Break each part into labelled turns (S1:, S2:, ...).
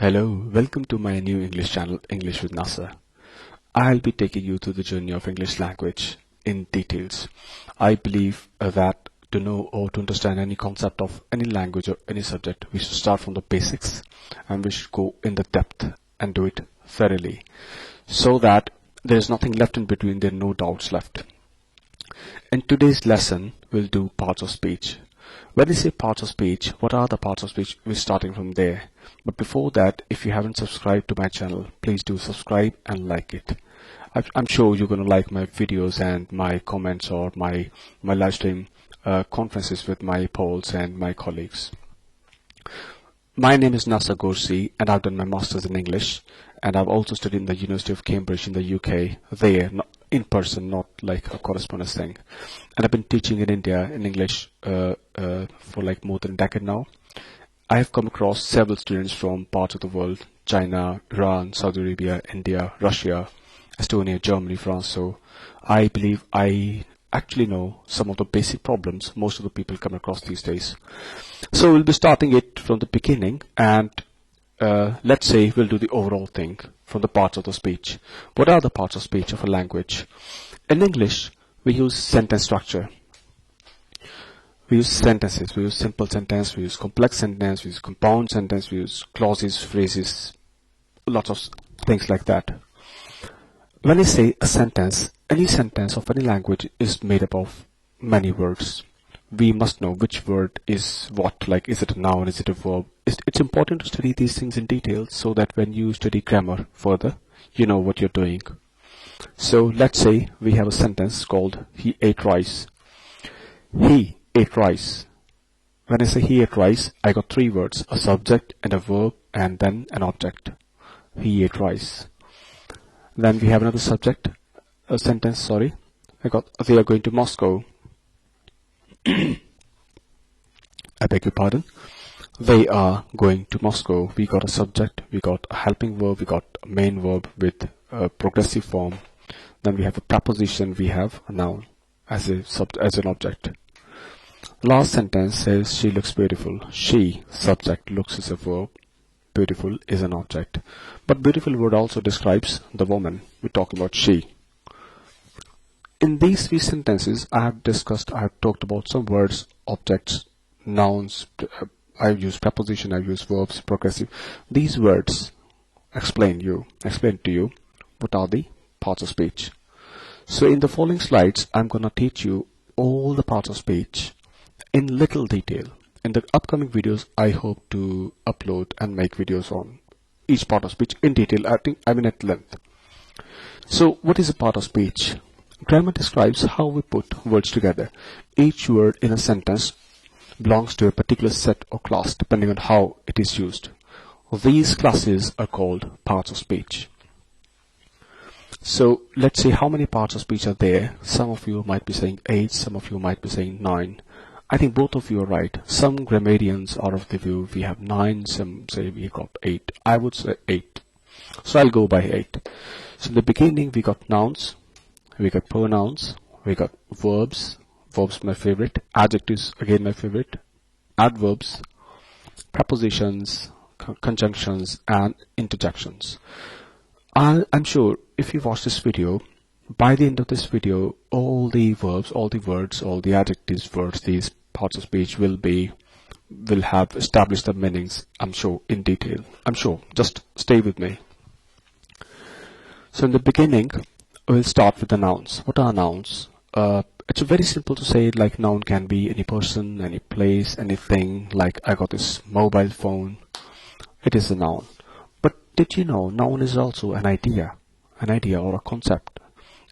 S1: Hello, welcome to my new English channel, English with Nasser. I'll be taking you through the journey of English language in details. I believe that to know or to understand any concept of any language or any subject, we should start from the basics and we should go in the depth and do it thoroughly so that there's nothing left in between, there are no doubts left. In today's lesson, we'll do parts of speech. When we say parts of speech, what are the parts of speech? We're starting from there. But before that, if you haven't subscribed to my channel, please do subscribe and like it. I'm sure you're going to like my videos and my comments or my live stream conferences with my polls and my colleagues. My name is nassergorsi and I've done my Masters in English, and I've also studied in the University of Cambridge in the UK, there, in person, not like a correspondence thing. And I've been teaching in India in English for like more than a decade now. I have come across several students from parts of the world: China, Iran, Saudi Arabia, India, Russia, Estonia, Germany, France. So I believe I actually know some of the basic problems most of the people come across these days. So we'll be starting it from the beginning, and let's say we'll do the overall thing from the parts of the speech. What are the parts of speech of a language? In English, we use sentence structure. We use sentences. We use simple sentence. We use complex sentence. We use compound sentence. We use clauses, phrases, lots of things like that. When I say a sentence, any sentence of any language is made up of many words. We must know which word is what, like is it a noun, is it a verb. It's important to study these things in detail so that when you study grammar further, you know what you're doing. So let's say we have a sentence called he ate rice. He ate rice. When I say he ate rice, I got three words: a subject and a verb and then an object. He ate rice. Then we have another subject, a sentence, sorry. I got they are going to Moscow. I beg your pardon. They are going to Moscow. We got a subject, we got a helping verb, we got a main verb with a progressive form. Then we have a preposition, we have a noun as an object. Last sentence says she looks beautiful. She, subject, looks is a verb. Beautiful is an object. But beautiful word also describes the woman. We're talking about she. In these three sentences, I have talked about some words, objects, nouns. I've used preposition, I've used verbs, progressive. These words explain to you what are the parts of speech. So in the following slides, I'm going to teach you all the parts of speech in little detail. In the upcoming videos, I hope to upload and make videos on each part of speech in detail. I mean at length. So what is a part of speech? Grammar describes how we put words together. Each word in a sentence belongs to a particular set or class depending on how it is used. These classes are called parts of speech. So let's see how many parts of speech are there. Some of you might be saying 8, some of you might be saying 9. I think both of you are right. Some grammarians are of the view we have 9, some say we got 8. I would say 8. So I'll go by 8. So in the beginning we got nouns, we got pronouns, we got verbs, verbs my favorite, adjectives again my favorite, adverbs, prepositions, conjunctions and interjections. I'm sure if you watch this video, by the end of this video, all the verbs, all the words, all the adjectives, words, these parts of speech will have established the meanings, I'm sure, in detail. I'm sure. Just stay with me. So in the beginning, we'll start with the nouns. What are nouns? It's very simple to say, like noun can be any person, any place, anything. Like I got this mobile phone. It is a noun. But did you know noun is also an idea or a concept?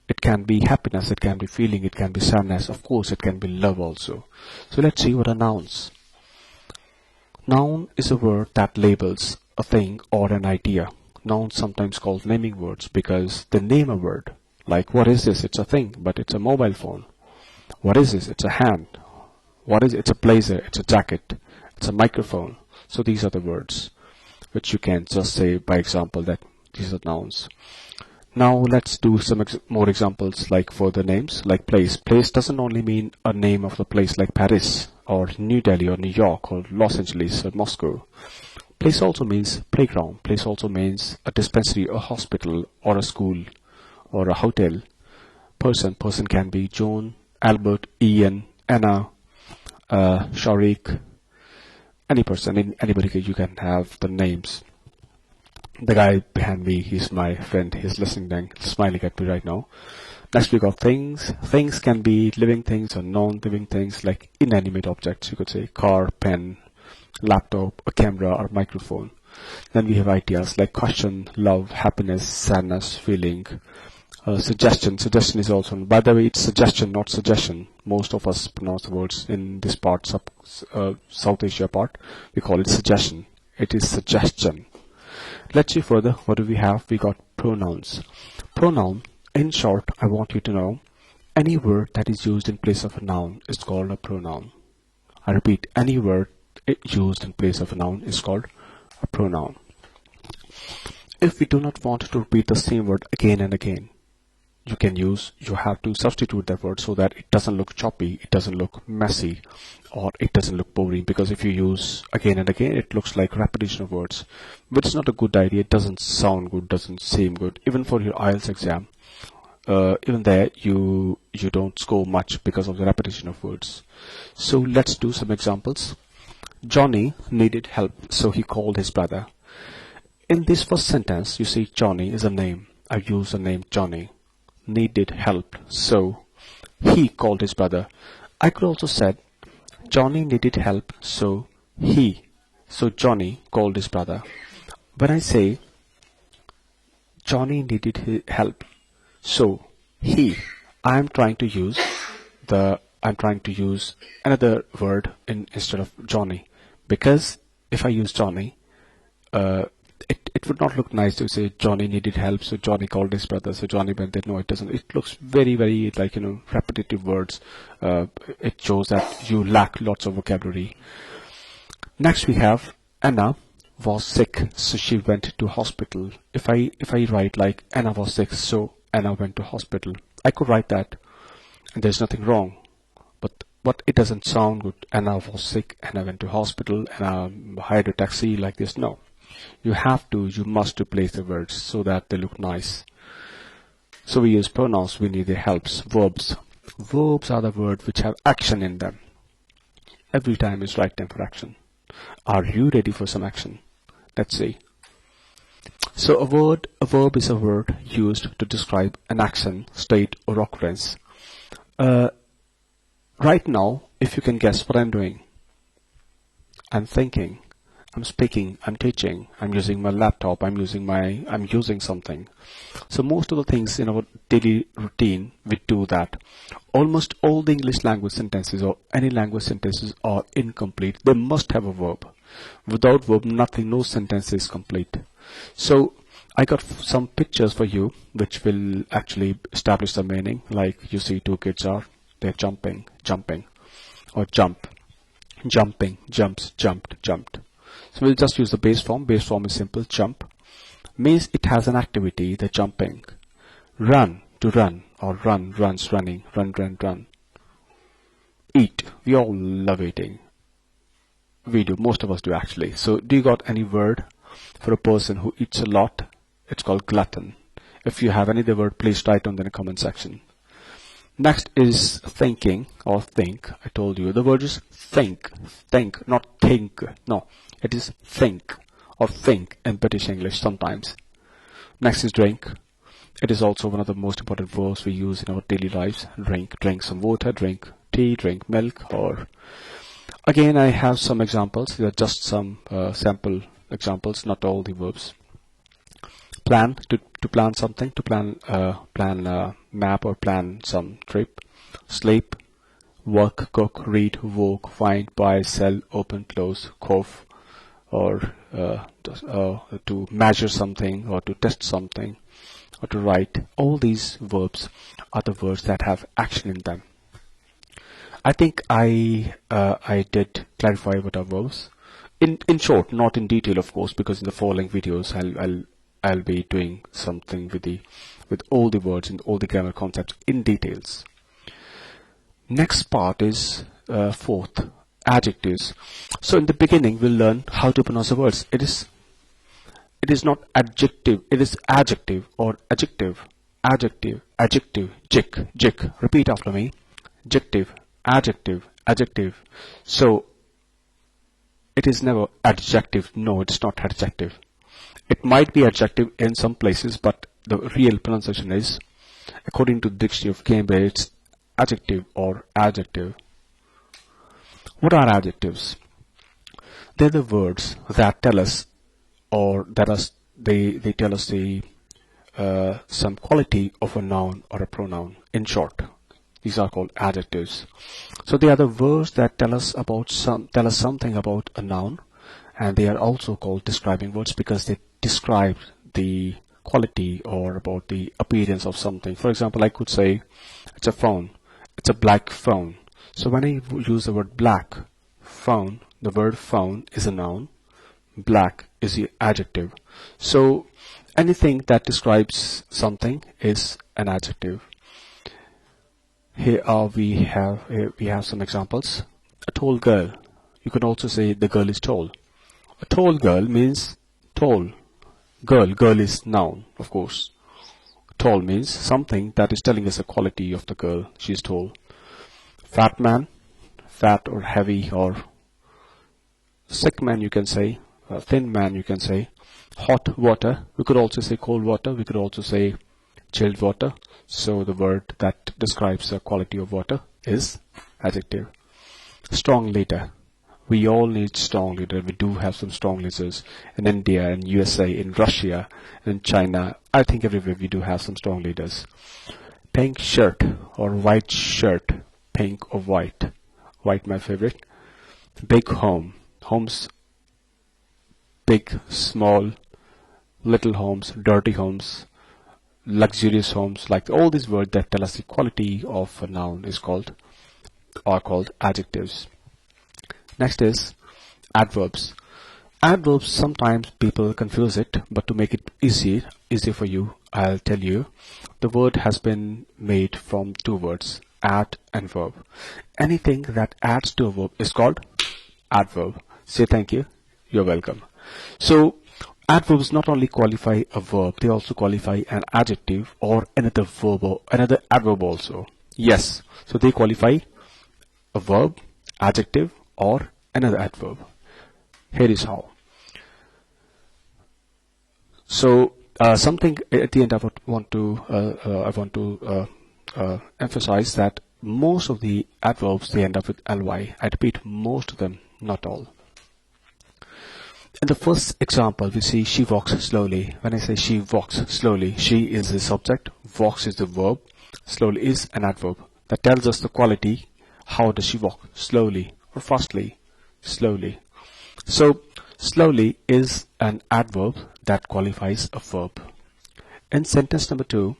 S1: It can be happiness, it can be feeling, it can be sadness, of course it can be love also. So let's see what are nouns. Noun is a word that labels a thing or an idea. Nouns sometimes called naming words because they name a word. Like what is this? It's a thing, but it's a mobile phone. What is this? It's a hand. What is it? It's a blazer, it's a jacket, it's a microphone. So these are the words which you can just say by example that these are nouns. Now let's do some more examples, like for the names, like place. Place doesn't only mean a name of the place like Paris or New Delhi or New York or Los Angeles or Moscow. Place also means playground. Place also means a dispensary, a hospital, or a school, or a hotel. Person can be John, Albert, Ian, Anna, Sharik, any person, anybody. You can have the names. The guy behind me, he's my friend. He's listening, smiling at me right now. Next we got things. Things can be living things or non-living things, like inanimate objects. You could say car, pen, laptop, a camera, or microphone. Then we have ideas like question, love, happiness, sadness, feeling. Suggestion. Suggestion is also, by the way, it's suggestion, not suggestion. Most of us pronounce the words in this part, South Asia part, we call it suggestion. It is suggestion. Let's see further. What do we have? We got pronouns. Pronoun, in short, I want you to know, any word that is used in place of a noun is called a pronoun. I repeat, any word used in place of a noun is called a pronoun. If we do not want to repeat the same word again and again, you have to substitute that word so that it doesn't look choppy, it doesn't look messy, or it doesn't look boring, because if you use again and again, it looks like repetition of words, which is not a good idea. It doesn't sound good, doesn't seem good. Even for your IELTS exam, even there you don't score much because of the repetition of words. So let's do some examples. Johnny needed help, so he called his brother. In this first sentence, you see Johnny is a name. I use the name Johnny. Needed help, so he called his brother. I could also said Johnny needed help, so Johnny called his brother. When I say Johnny needed help, so I'm trying to use another word instead of Johnny, because if I use Johnny, it would not look nice to say Johnny needed help, so Johnny called his brother, so Johnny went there. No, it doesn't. It looks very, very like, repetitive words. It shows that you lack lots of vocabulary. Next we have Anna was sick, so she went to hospital. If I write like Anna was sick, so Anna went to hospital, I could write that, and there's nothing wrong. But it doesn't sound good. Anna was sick, Anna went to hospital, Anna hired a taxi, like this. No. You must replace the words so that they look nice. So we use pronouns, we need their helps. Verbs. Verbs are the words which have action in them. Every time is right time for action. Are you ready for some action? Let's see. So a verb is a word used to describe an action, state, or occurrence. Right now, if you can guess what I'm doing. I'm thinking, I'm speaking, I'm teaching, I'm using my laptop, I'm using something. So most of the things in our daily routine, we do that. Almost all the English language sentences or any language sentences are incomplete. They must have a verb. Without verb, no sentence is complete. So I got some pictures for you which will actually establish the meaning. Like you see two kids they're jumping, or jump, jumping, jumps, jumped, jumped. So we'll just use the base form. Base form is simple. Jump means it has an activity, the jumping. Run, to run, or run, runs, running, run. Eat, we all love eating. We do, most of us do actually. So do you got any word for a person who eats a lot? It's called glutton. If you have any other word, please write on in the comment section. Next is thinking or think. I told you the word is think, not think. No, it is think or think in British English sometimes. Next is drink. It is also one of the most important verbs we use in our daily lives. Drink some water, drink tea, drink milk. Or again, I have some examples. These are just some sample examples, not all the verbs. Plan, to plan something, to plan a map or plan some trip. Sleep, work, cook, read, walk, find, buy, sell, open, close, cough, or to measure something, or to test something, or to write. All these verbs are the words that have action in them. I think I did clarify what are verbs. In short, not in detail, of course, because in the following videos I'll be doing something with all the words and all the grammar concepts in details. Next part is fourth, adjectives. So in the beginning, we'll learn how to pronounce the words. It is not adjective, it is adjective or adjective. Adjective, adjective, jick. Repeat after me. Adjective, adjective, adjective. So it is never adjective. No, it's not adjective. It might be adjective in some places, but the real pronunciation is, according to the dictionary of Cambridge, it's adjective or adjective. What are adjectives? They're the words that tell us, or they tell us the some quality of a noun or a pronoun. In short, these are called adjectives. So they are the words that tell us something about a noun, and they are also called describing words because they describe the quality or about the appearance of something. For example, I could say it's a phone. It's a black phone. So when I use the word black phone, the word phone is a noun. Black is the adjective. So anything that describes something is an adjective. Here we have some examples. A tall girl. You can also say the girl is tall. A tall girl means tall. Girl is noun, of course. Tall means something that is telling us a quality of the girl. She is tall. Fat man, fat or heavy or sick man, you can say. Thin man, you can say. Hot water, we could also say cold water. We could also say chilled water. So the word that describes the quality of water is adjective. Strong leader. We all need strong leader. We do have some strong leaders in India, in USA, in Russia, in China. I think everywhere we do have some strong leaders. Pink shirt or white shirt. Pink or white. White my favorite. Big home. Homes. Big, small, little homes, dirty homes, luxurious homes. Like all these words that tell us the quality of a noun are called adjectives. Next is adverbs. Adverbs, sometimes people confuse it, but to make it easy for you, I'll tell you, the word has been made from two words, add and verb. Anything that adds to a verb is called adverb. Say thank you. You're welcome. So adverbs not only qualify a verb, they also qualify an adjective or another verb or another adverb also. Yes, so they qualify a verb, adjective, or another adverb. Here is how. So something at the end I want to emphasize that most of the adverbs, they end up with ly. I repeat, most of them, not all. In the first example, we see she walks slowly. When I say she walks slowly, she is the subject, walks is the verb, slowly is an adverb that tells us the quality. How does she walk? Slowly or fastly? Slowly. So slowly is an adverb that qualifies a verb. In sentence number 2,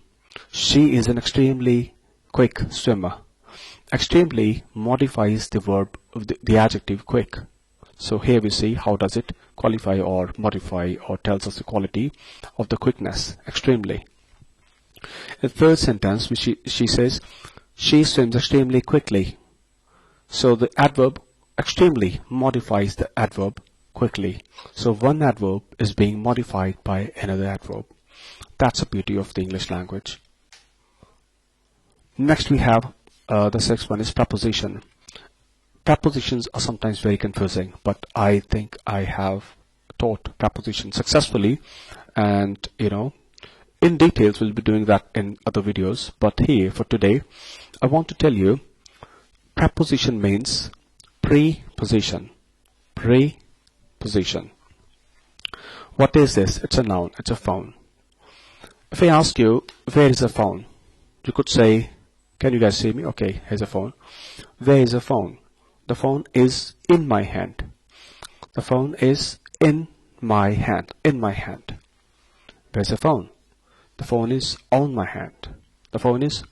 S1: she is an extremely quick swimmer. Extremely modifies the verb, the adjective quick. So here we see how does it qualify or modify or tells us the quality of the quickness, extremely. In the third sentence, she says, she swims extremely quickly. So the adverb extremely modifies the adverb quickly. So one adverb is being modified by another adverb. That's the beauty of the English language. Next we have the sixth one is preposition. Prepositions are sometimes very confusing, but I think I have taught prepositions successfully, and in details we'll be doing that in other videos. But here for today, I want to tell you, preposition means preposition. Preposition. What is this? It's a noun. It's a phone. If I ask you, where is a phone? You could say, can you guys see me? Okay, here's a phone. Where is a phone? The phone is in my hand. The phone is in my hand. In my hand. Where's the phone? The phone is on my hand. The phone is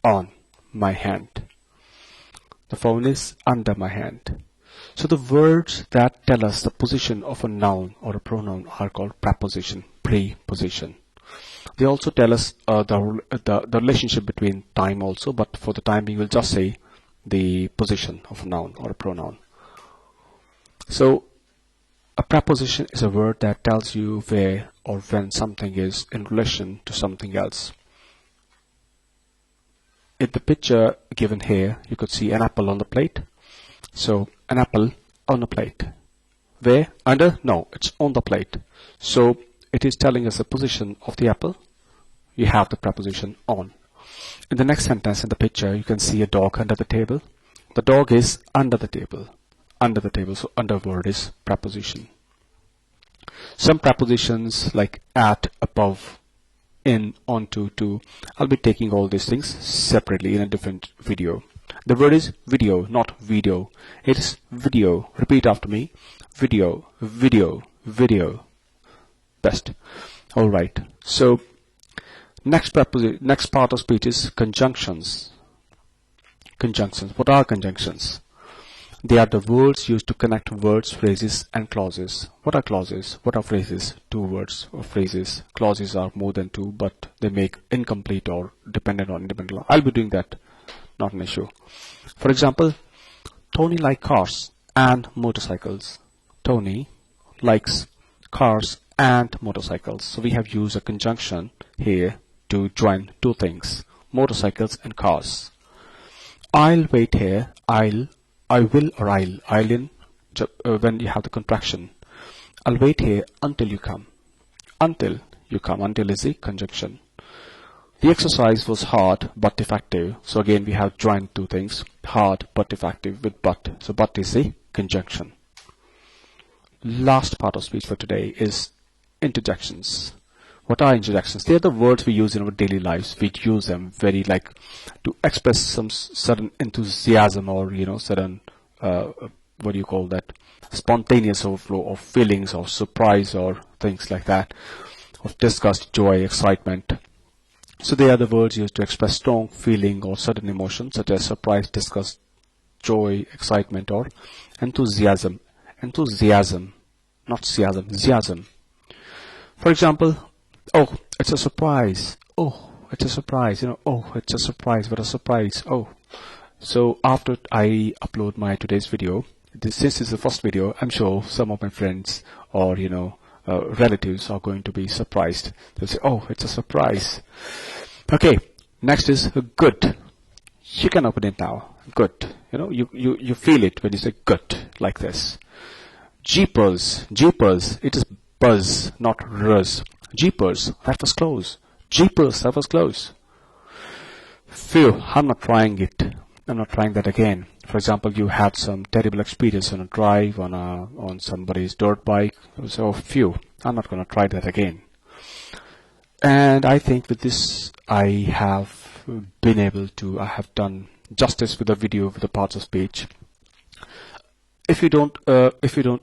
S1: on my hand. The phone is under my hand. So the words that tell us the position of a noun or a pronoun are called preposition, preposition. They also tell us the relationship between time also, but for the time being we'll just say the position of a noun or a pronoun. So a preposition is a word that tells you where or when something is in relation to something else. In the picture given here, you could see an apple on the plate. So an apple on a plate. Where? Under? No, it's on the plate. So it is telling us the position of the apple. You have the preposition on. In the next sentence in the picture, you can see a dog under the table. The dog is under the table. Under the table. So under word is preposition. Some prepositions like at, above, in, onto, to. I'll be taking all these things separately in a different video. The word is video, not video. It is video. Repeat after me. Video, video, video. Best. All right. So next part of speech is conjunctions. Conjunctions. What are conjunctions? They are the words used to connect words, phrases, and clauses. What are clauses? What are phrases? Two words or phrases. Clauses are more than two, but they make incomplete or dependent on independent. I'll be doing that. Not an issue. For example, Tony likes cars and motorcycles. Tony likes cars and motorcycles. So we have used a conjunction here to join two things, motorcycles and cars. I'll wait here. I will or I'll in when you have the contraction. I'll wait here until you come. Until you come. Until is the conjunction. The exercise was hard but effective. So again we have joined two things, hard but effective with but. So but is the conjunction. Last part of speech for today is interjections. What are interjections? They are the words we use in our daily lives. We use them very like to express some sudden enthusiasm or certain what do you call that? Spontaneous overflow of feelings or surprise or things like that, of disgust, joy, excitement. So they are the words used to express strong feeling or sudden emotion such as surprise, disgust, joy, excitement, or enthusiasm. Enthusiasm, not siasm, ziasm. For example, oh, it's a surprise. Oh, it's a surprise. Oh, it's a surprise. What a surprise. Oh. So after I upload my today's video, since this is the first video, I'm sure some of my friends or relatives are going to be surprised. They'll say, oh, it's a surprise. Okay, next is good. You can open it now. Good. You feel it when you say good, like this. Jeepers. Jeepers. It is buzz, not ruzz. Jeepers. That was close. Jeepers. That was close. Phew. I'm not trying it. I'm not trying that again. For example, you had some terrible experience on a drive on somebody's dirt bike. So phew. I'm not going to try that again. And I think with this, I have done justice with the video, with the parts of speech. If you don't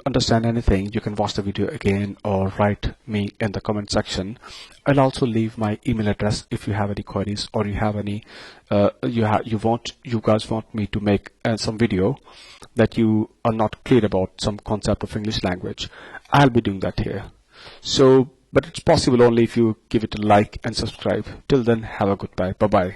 S1: understand anything, you can watch the video again or write me in the comment section. I'll also leave my email address if you have any queries or you have any you guys want me to make some video that you are not clear about some concept of English language. I'll be doing that here. So, but it's possible only if you give it a like and subscribe. Till then, have a goodbye. Bye bye.